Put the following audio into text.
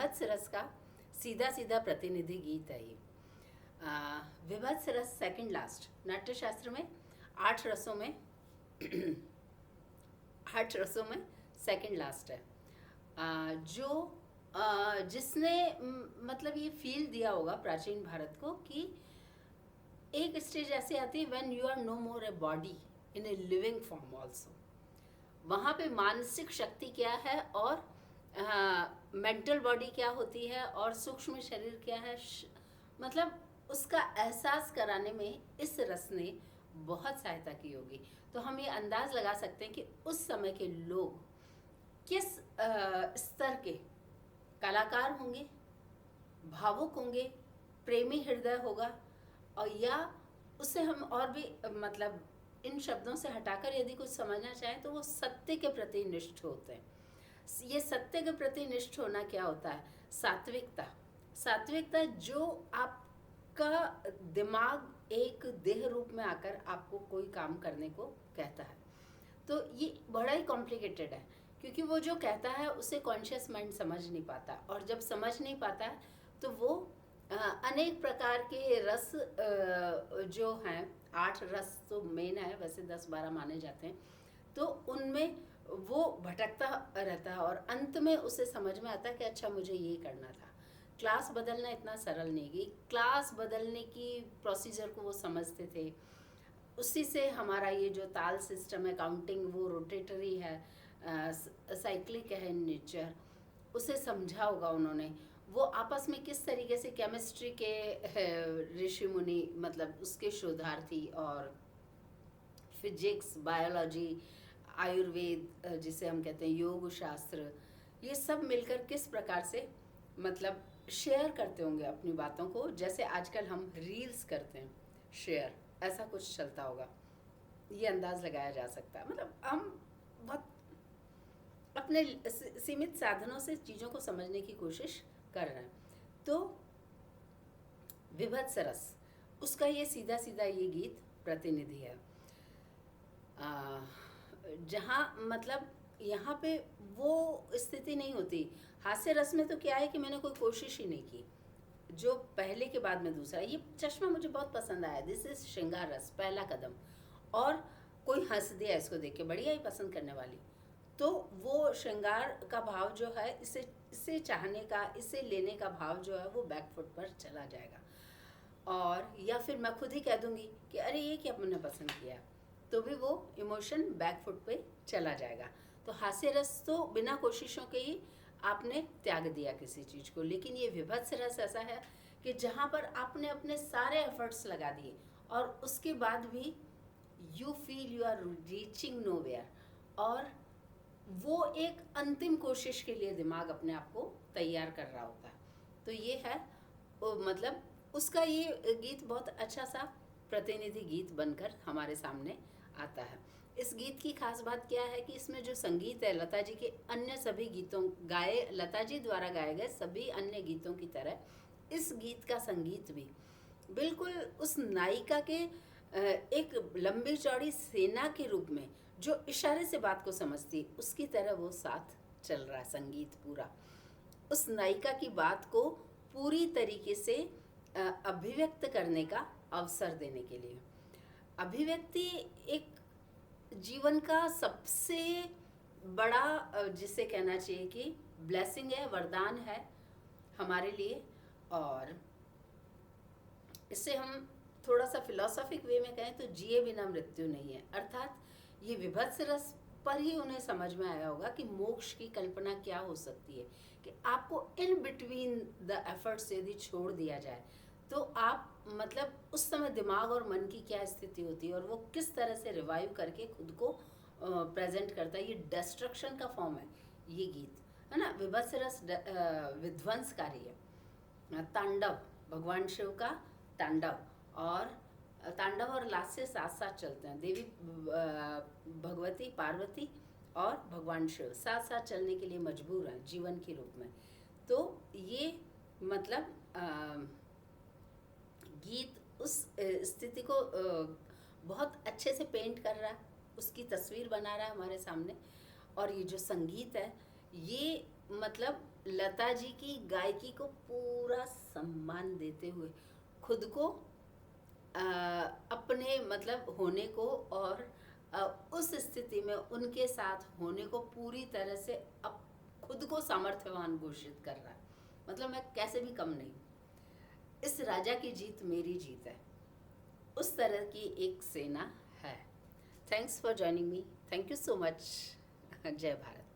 विभत्स रस का सीधा सीधा प्रतिनिधि गीत है ये। विभत्स रस सेकंड लास्ट, नाट्यशास्त्र में 8 रसों में 8 रसों में सेकंड लास्ट है। जिसने मतलब ये फील दिया होगा प्राचीन भारत को कि एक स्टेज ऐसी आती है when you are no more a body in a living form also. वहाँ पे मानसिक शक्ति क्या है और मेंटल बॉडी क्या होती है और सूक्ष्म शरीर क्या है, मतलब उसका एहसास कराने में इस रस ने बहुत सहायता की होगी। तो हम ये अंदाज लगा सकते हैं कि उस समय के लोग किस स्तर के कलाकार होंगे, भावुक होंगे, प्रेमी हृदय होगा, और या उससे हम और भी मतलब इन शब्दों से हटाकर यदि कुछ समझना चाहें तो वो सत्य के प्रति निष्ठ होते हैं। ये सत्य के प्रति निष्ठ होना क्या होता है? सात्विकता। सात्विकता जो आपका दिमाग एक देह रूप में आकर आपको कोई काम करने को कहता है। तो ये बड़ा ही कॉम्प्लिकेटेड है, क्योंकि वो जो कहता है उसे कॉन्शियस माइंड समझ नहीं पाता, और जब समझ नहीं पाता है तो वो अनेक प्रकार के रस जो हैं, 8 रस तो मेन है, वैसे 10-12 माने जाते हैं, तो उनमें वो भटकता रहता है और अंत में उसे समझ में आता है कि अच्छा मुझे ये करना था। क्लास बदलना इतना सरल नहीं है। क्लास बदलने की प्रोसीजर को वो समझते थे, उसी से हमारा ये जो ताल सिस्टम है, काउंटिंग, वो रोटेटरी है, साइक्लिक है इन नेचर, उसे समझा होगा उन्होंने। वो आपस में किस तरीके से केमिस्ट्री के ऋषि मुनि, मतलब उसके शोधार्थी, और फिजिक्स, बायोलॉजी, आयुर्वेद जिसे हम कहते हैं, योग शास्त्र, ये सब मिलकर किस प्रकार से मतलब शेयर करते होंगे अपनी बातों को, जैसे आजकल हम रील्स करते हैं शेयर, ऐसा कुछ चलता होगा। ये अंदाज लगाया जा सकता है। मतलब हम बहुत अपने सीमित साधनों से चीज़ों को समझने की कोशिश कर रहे हैं। तो विभत्स रस, उसका ये सीधा सीधा ये गीत प्रतिनिधि है। जहाँ मतलब यहाँ पे वो स्थिति नहीं होती। हास्य रस में तो क्या है कि मैंने कोई कोशिश ही नहीं की, जो पहले के बाद में दूसरा। ये चश्मा मुझे बहुत पसंद आया, दिस इज श्रृंगार रस, पहला कदम, और कोई हंस दिया इसको देख के, बढ़िया ही पसंद करने वाली, तो वो श्रृंगार का भाव जो है, इसे चाहने का, इसे लेने का भाव जो है, वो बैकफुट पर चला जाएगा। और या फिर मैं खुद ही कह दूंगी कि अरे ये क्या मैंने पसंद किया, तो भी वो इमोशन बैकफुट पे चला जाएगा। तो हास्य रस तो बिना कोशिशों के ही आपने त्याग दिया किसी चीज़ को। लेकिन ये विभत्स रस ऐसा है कि जहाँ पर आपने अपने सारे एफर्ट्स लगा दिए और उसके बाद भी you feel you are reaching nowhere, और वो एक अंतिम कोशिश के लिए दिमाग अपने आप को तैयार कर रहा होता है। तो ये है मतलब उसका ये गीत बहुत अच्छा सा प्रतिनिधि गीत बनकर हमारे सामने आता है। इस गीत की खास बात क्या है कि इसमें जो संगीत है, लता जी के अन्य सभी गीतों लता जी द्वारा गाए गए सभी अन्य गीतों की तरह इस गीत का संगीत भी बिल्कुल उस नायिका के एक लंबी चौड़ी सेना के रूप में जो इशारे से बात को समझती, उसकी तरह वो साथ चल रहा है संगीत पूरा, उस नायिका की बात को पूरी तरीके से अभिव्यक्त करने का अवसर देने के लिए। अभिव्यक्ति एक जीवन का सबसे बड़ा जिसे कहना चाहिए कि ब्लेसिंग है, वरदान है हमारे लिए। और इससे हम थोड़ा सा फिलोसॉफिक वे में कहें तो जिए बिना मृत्यु नहीं है। अर्थात ये विभत्स रस पर ही उन्हें समझ में आया होगा कि मोक्ष की कल्पना क्या हो सकती है, कि आपको इन बिटवीन द एफर्ट्स यदि छोड़ दिया जाए तो आप मतलब उस समय दिमाग और मन की क्या स्थिति होती है और वो किस तरह से रिवाइव करके खुद को प्रेजेंट करता है। ये डिस्ट्रक्शन का फॉर्म है ये गीत, है ना। विभत्स रस विध्वंसकारी है। तांडव, भगवान शिव का तांडव, और तांडव और लास्य साथ साथ चलते हैं। देवी भगवती पार्वती और भगवान शिव साथ साथ चलने के लिए मजबूर हैं जीवन के रूप में। तो ये मतलब गीत उस स्थिति को बहुत अच्छे से पेंट कर रहा है, उसकी तस्वीर बना रहा है हमारे सामने। और ये जो संगीत है ये मतलब लता जी की गायकी को पूरा सम्मान देते हुए खुद को अपने मतलब होने को और उस स्थिति में उनके साथ होने को पूरी तरह से खुद को सामर्थ्यवान घोषित कर रहा है। मतलब मैं कैसे भी कम नहीं, इस राजा की जीत मेरी जीत है, उस तरह की एक सेना है। Thanks for joining me, thank you so much. जय भारत।